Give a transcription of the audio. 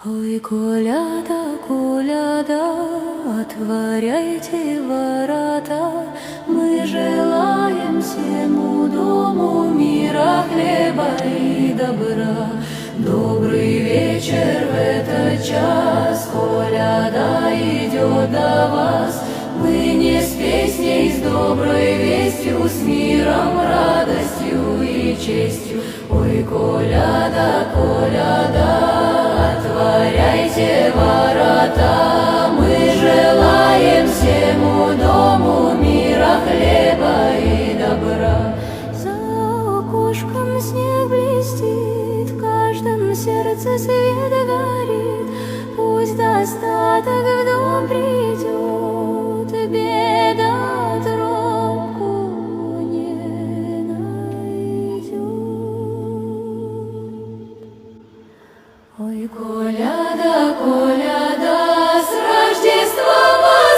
Ой, коляда, коляда, отворяйте ворота, мы желаем всему дому мира, хлеба и добра. Добрый вечер в этот час, коляда идет до вас. Мы не с песней, с доброй вестью, с миром, радостью и честью. Ой, коляда, коляда, отворяйте ворота, мы желаем всему дому мира, хлеба и добра. За окошком снег блестит, в каждом сердце свет горит. Пусть достаток в дом придет, беда тропку не найдет. Ой, коляда, коляда, с Рождеством!